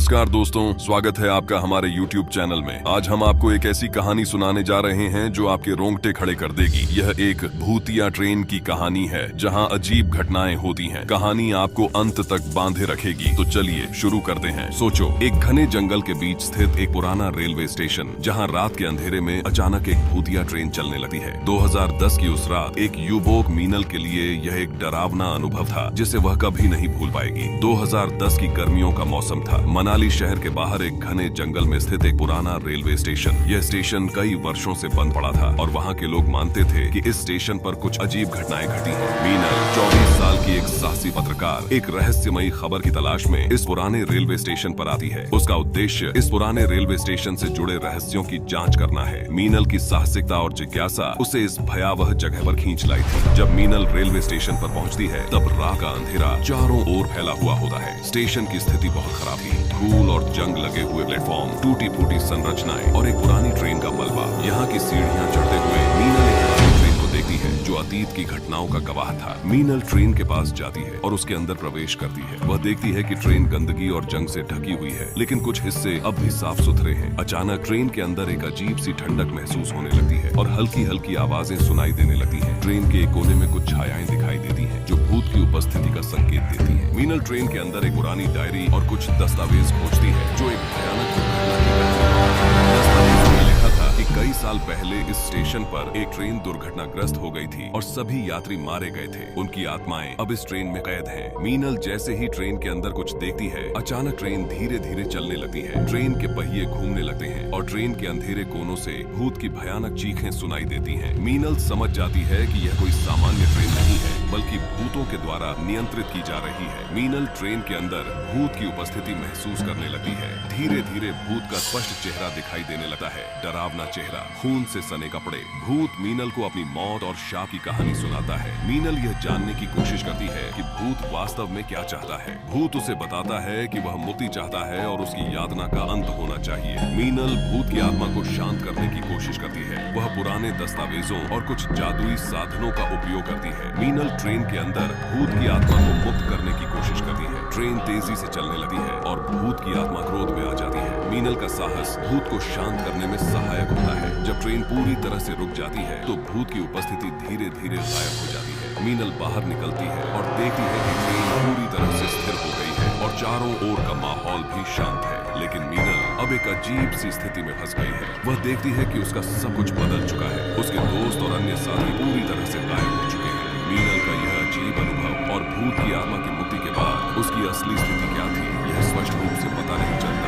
नमस्कार दोस्तों, स्वागत है आपका हमारे YouTube चैनल में। आज हम आपको एक ऐसी कहानी सुनाने जा रहे हैं जो आपके रोंगटे खड़े कर देगी। यह एक भूतिया ट्रेन की कहानी है जहां अजीब घटनाएं होती हैं। कहानी आपको अंत तक बांधे रखेगी। तो चलिए शुरू करते हैं। सोचो, एक घने जंगल के बीच स्थित एक पुराना रेलवे स्टेशन जहां रात के अंधेरे में अचानक एक भूतिया ट्रेन चलने लगती है। 2010 की उस रात एक युवक मीनल के लिए यह एक डरावना अनुभव था जिसे वह कभी नहीं भूल पाएगी। 2010 की गर्मियों का मौसम था। मनाली शहर के बाहर एक घने जंगल में स्थित एक पुराना रेलवे स्टेशन। यह स्टेशन कई वर्षों से बंद पड़ा था और वहाँ के लोग मानते थे कि इस स्टेशन पर कुछ अजीब घटनाएं घटी हैं। मीनल 24 साल की एक साहसी पत्रकार एक रहस्यमयी खबर की तलाश में इस पुराने रेलवे स्टेशन पर आती है। उसका उद्देश्य इस पुराने रेलवे स्टेशन से जुड़े रहस्यों की जाँच करना है। मीनल की साहसिकता और जिज्ञासा उसे इस भयावह जगह पर खींच लाई थी। जब मीनल रेलवे स्टेशन पर पहुँचती है तब रात का अंधेरा चारों ओर फैला हुआ होता है। स्टेशन की स्थिति बहुत खराब थी। धूल और जंग लगे हुए प्लेटफॉर्म, टूटी फूटी संरचनाएं और एक पुरानी ट्रेन का मलबा। यहाँ की सीढ़ियाँ चढ़ते हुए मीनल एक पुरानी ट्रेन को देखती है जो अतीत की घटनाओं का गवाह था। मीनल ट्रेन के पास जाती है और उसके अंदर प्रवेश करती है। वह देखती है कि ट्रेन गंदगी और जंग से ढकी हुई है, लेकिन कुछ हिस्से अब भी साफ सुथरे हैं। अचानक ट्रेन के अंदर एक अजीब सी ठंडक महसूस होने लगती है और हल्की हल्की आवाजें सुनाई देने लगती है। ट्रेन के एक कोने में कुछ छायाएं दिखाई देती है जो भूत की उपस्थिति का संकेत देती है। मीनल ट्रेन के अंदर एक पुरानी डायरी और कुछ दस्तावेज खोजती है जो एक भयानक दुर्घटना की कहानी है। दस्तावेजों में लिखा था कि कई साल पहले इस स्टेशन पर एक ट्रेन दुर्घटनाग्रस्त हो गई थी और सभी यात्री मारे गए थे। उनकी आत्माएं अब इस ट्रेन में कैद हैं। मीनल जैसे ही ट्रेन के अंदर कुछ देखती है, अचानक ट्रेन धीरे धीरे चलने लगती है। ट्रेन के पहिए घूमने लगते हैं और ट्रेन के अंधेरे कोनों से भूत की भयानक चीखें सुनाई देती हैं। मीनल समझ जाती है कि यह कोई सामान्य ट्रेन नहीं है बल्कि भूतों के द्वारा नियंत्रित की जा रही है। मीनल ट्रेन के अंदर भूत की उपस्थिति महसूस करने लगती है। धीरे धीरे भूत का स्पष्ट चेहरा दिखाई देने लगता है। डरावना चेहरा, खून से सने कपड़े। भूत मीनल को अपनी मौत और शाप की कहानी सुनाता है। मीनल यह जानने की कोशिश करती है कि भूत वास्तव में क्या चाहता है। भूत उसे बताता है कि वह मुक्ति चाहता है और उसकी यातना का अंत होना चाहिए। मीनल भूत की आत्मा को शांत करने की कोशिश करती है। वह पुराने दस्तावेजों और कुछ जादुई साधनों का उपयोग करती है। मीनल ट्रेन के अंदर भूत की आत्मा को मुक्त करने की कोशिश करती है। ट्रेन तेजी से चलने लगती है और भूत की आत्मा क्रोध में आ जाती है। मीनल का साहस भूत को शांत करने में सहायक होता है। जब ट्रेन पूरी तरह से रुक जाती है तो भूत की उपस्थिति धीरे धीरे गायब हो जाती है। मीनल बाहर निकलती है और देखती है कि ट्रेन पूरी तरह से स्थिर हो गई है और चारों ओर का माहौल भी शांत है। लेकिन मीनल अब एक अजीब सी स्थिति में फंस गई है। वह देखती है कि उसका सब कुछ बदल चुका है। उसके दोस्त और अन्य साथी पूरी तरह से गायब हो चुके हैं। मीनल का यह अजीब अनुभव और भूत की आत्मा की मुक्ति के बाद उसकी असली स्थिति क्या थी, यह स्पष्ट रूप से पता नहीं चलता।